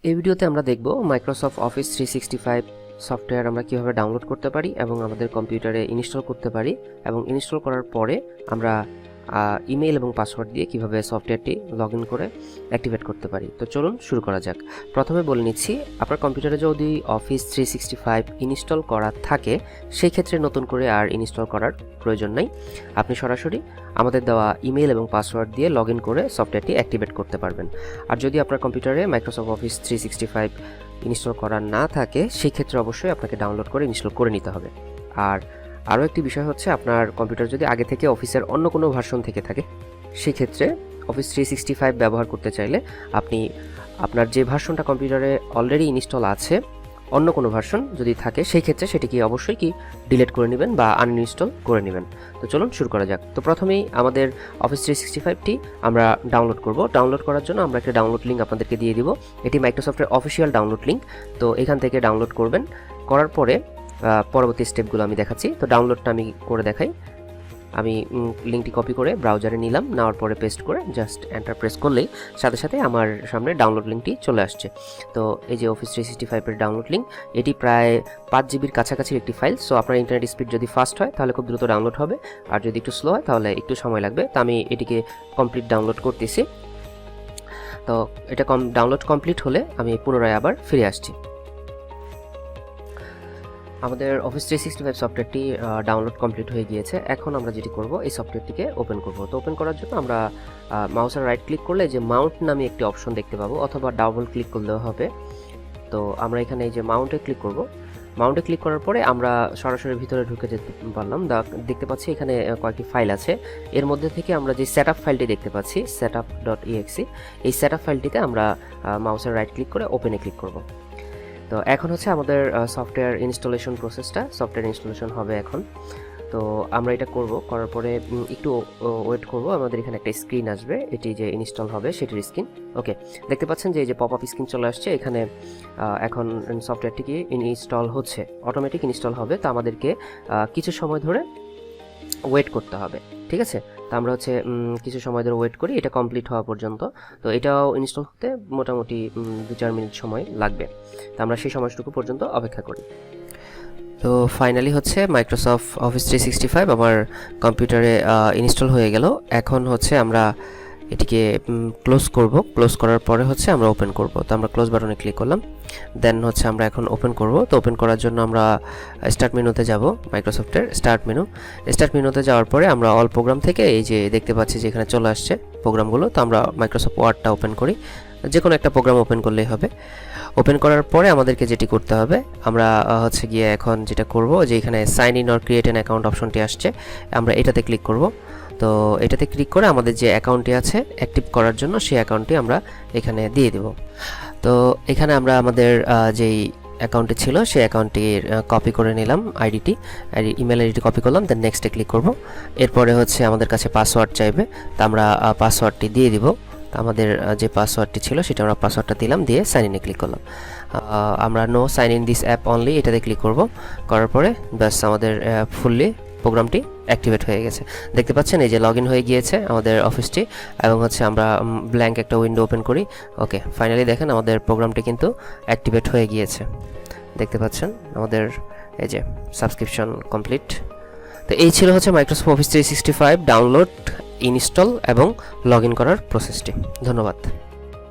এই ভিডিওতে আমরা দেখব মাইক্রোসফট অফিস 365 সফটওয়্যার আমরা কিভাবে ডাউনলোড করতে পারি এবং আমাদের কম্পিউটারে ইনস্টল করতে পারি এবং ইনস্টল করার পরে আমরা ইমেল এবং পাসওয়ার্ড দিয়ে কিভাবে সফটওয়্যারটি লগইন করে অ্যাক্টিভেট করতে পারি। তো চলুন শুরু করা যাক। প্রথমে বলে নিচ্ছি, আপনার কম্পিউটারে যদি অফিস 365 ইনস্টল করা থাকে সেই ক্ষেত্রে নতুন করে আর ইনস্টল করার প্রয়োজন নাই। আপনি সরাসরি আমাদের দেওয়া ইমেল এবং পাসওয়ার্ড দিয়ে লগইন করে সফটওয়্যারটি অ্যাক্টিভেট করতে পারবেন। আর যদি আপনার কম্পিউটারে মাইক্রোসফট অফিস 365 ইনস্টল করা না থাকে সেই ক্ষেত্রে অবশ্যই আপনাকে ডাউনলোড করে ইনস্টল করে নিতে হবে। আর আরও একটি বিষয় হচ্ছে, আপনার কম্পিউটার যদি আগে থেকে অফিসের অন্য কোনো ভার্সন থেকে থাকে সেই ক্ষেত্রে অফিস 365 ব্যবহার করতে চাইলে আপনি আপনার যে ভার্সনটা কম্পিউটারে অলরেডি ইনস্টল আছে অন্য কোনো ভার্সন যদি থাকে সেই ক্ষেত্রে সেটিকে অবশ্যই ডিলিট করে নেবেন বা আনইনস্টল করে নেবেন। তো চলুন শুরু করা যাক। তো প্রথমেই আমাদের অফিস 365টি আমরা ডাউনলোড করব। ডাউনলোড করার জন্য আমরা একটা ডাউনলোড লিঙ্ক আপনাদেরকে দিয়ে দিব। এটি মাইক্রোসফটের অফিসিয়াল ডাউনলোড লিঙ্ক। তো এখান থেকে ডাউনলোড করবেন। করার পরে পরবর্তী স্টেপগুলো আমি দেখাচ্ছি। তো ডাউনলোডটা আমি করে দেখাই। আমি লিঙ্কটি কপি করে ব্রাউজারে নিলাম, নেওয়ার পরে পেস্ট করে জাস্ট এন্টার প্রেস করলেই সাথে সাথে আমার সামনে ডাউনলোড লিঙ্কটি চলে আসছে। তো এই যে অফিস 365 এর ডাউনলোড লিঙ্ক, এটি প্রায় 5 জিবির কাছাকাছি একটি ফাইল। সো আপনার ইন্টারনেট স্পিড যদি ফাস্ট হয় তাহলে খুব দ্রুত ডাউনলোড হবে, আর যদি একটু স্লো হয় তাহলে একটু সময় লাগবে। তো আমি এটিকে কমপ্লিট ডাউনলোড করতেছি। তো এটা ডাউনলোড কমপ্লিট হলে আমি পুনরায় আবার ফিরে আসছি। আমাদের অফিস 365 সফটওয়্যারটি ডাউনলোড কমপ্লিট হয়ে গিয়েছে। এখন আমরা যেটি করব, এই সফটওয়্যারটিকে ওপেন করব। তো ওপেন করার জন্য আমরা মাউসের রাইট ক্লিক করলে যে মাউন্ট নামে একটি অপশন দেখতে পাবো, অথবা ডাবল ক্লিক করলেও হবে। তো আমরা এখানে এই যে মাউন্টে ক্লিক করব। মাউন্টে ক্লিক করার পরে আমরা সরাসরি ভিতরে ঢুকে যেতে পারলাম। দেখতে পাচ্ছি এখানে কয়েকটি ফাইল আছে। এর মধ্যে থেকে আমরা যে সেটআপ ফাইলটি দেখতে পাচ্ছি setup.exe, এই সেটআপ ফাইলটিতে আমরা মাউসের রাইট ক্লিক করে ওপেনে ক্লিক করব। তো এখন হচ্ছে আমাদের সফটওয়্যার ইনস্টলেশন প্রসেসটা, সফটওয়্যার ইনস্টলেশন হবে এখন। তো আমরা এটা করার পরে একটু ওয়েট করব। আমাদের এখানে একটা স্ক্রিন আসবে, এটি যে ইনস্টল হবে সেটির স্ক্রিন। ওকে, দেখতে পাচ্ছেন যে এই যে পপ আপ স্ক্রিন চলে আসছে। এখানে এখন সফটওয়্যারটি কি ইনস্টল হচ্ছে, অটোমেটিক ইনস্টল হবে। তো আমাদেরকে কিছু সময় ধরে ওয়েট করতে হবে, ঠিক আছে? তো আমরা হচ্ছে কিছু সময় ধরে ওয়েট করি এটা কমপ্লিট হওয়া পর্যন্ত। তো এটাও ইনস্টল হতে মোটামুটি 2-4 মিনিট সময় লাগবে। তো আমরা সেই সময়টুকু পর্যন্ত অপেক্ষা করি। তো ফাইনালি হচ্ছে মাইক্রোসফট অফিস 365 আমার কম্পিউটারে ইনস্টল হয়ে গেল। এখন হচ্ছে আমরা এটিকে ক্লোজ করব। ক্লোজ করার পরে হচ্ছে আমরা ওপেন করব। তো আমরা ক্লোজ বাটনে ক্লিক করলাম, দেন হচ্ছে আমরা এখন ওপেন করব। তো ওপেন করার জন্য আমরা স্টার্ট মেনুতে যাব, মাইক্রোসফটের স্টার্ট মেনুতে যাওয়ার পরে আমরা অল প্রোগ্রাম থেকে এই যে দেখতে পাচ্ছি যে এখানে চলে আসছে প্রোগ্রামগুলো। তো আমরা মাইক্রোসফট ওয়ার্ডটা ওপেন করি, যে কোনো একটা প্রোগ্রাম ওপেন করলেই হবে। ওপেন করার পরে আমাদেরকে যেটি করতে হবে, আমরা হচ্ছে গিয়ে এখন যেটা করব যে এখানে sign in or create an account অপশনটি আসছে, আমরা এটাতে ক্লিক করব। তো এটাতে ক্লিক করে আমাদের যে অ্যাকাউন্টটি আছে অ্যাক্টিভ করার জন্য সেই অ্যাকাউন্টটি আমরা এখানে দিয়ে দেব। তো এখানে আমরা আমাদের যেই অ্যাকাউন্টটি ছিল সেই অ্যাকাউন্টটির কপি করে নিলাম, ইমেল আইডিটি কপি করলাম, দেন নেক্সটে ক্লিক করব। এরপরে হচ্ছে আমাদের কাছে পাসওয়ার্ড চাইবে, তো আমরা পাসওয়ার্ডটি দিয়ে দিব। আমাদের যে পাসওয়ার্ডটি ছিল সেটা আমরা পাসওয়ার্ডটা দিলাম, দিয়ে সাইন ইনে ক্লিক করলাম। আমরা no sign in this app only এটাতে ক্লিক করব। করার পরে ব্যাস আমাদের ফুললি প্রোগ্রামটি অ্যাক্টিভেট হয়ে গেছে। দেখতে পাচ্ছেন এই যে লগ ইন হয়ে গিয়েছে আমাদের অফিসটি, এবং হচ্ছে আমরা ব্ল্যাঙ্ক একটা উইন্ডো ওপেন করি। ওকে, ফাইনালি দেখেন আমাদের প্রোগ্রামটি কিন্তু অ্যাক্টিভেট হয়ে গিয়েছে। দেখতে পাচ্ছেন আমাদের এই যে সাবস্ক্রিপশন কমপ্লিট। তো এই ছিল হচ্ছে মাইক্রোসফট অফিস 365 ডাউনলোড, ইনস্টল এবং লগ ইন করার প্রসেসটি। ধন্যবাদ।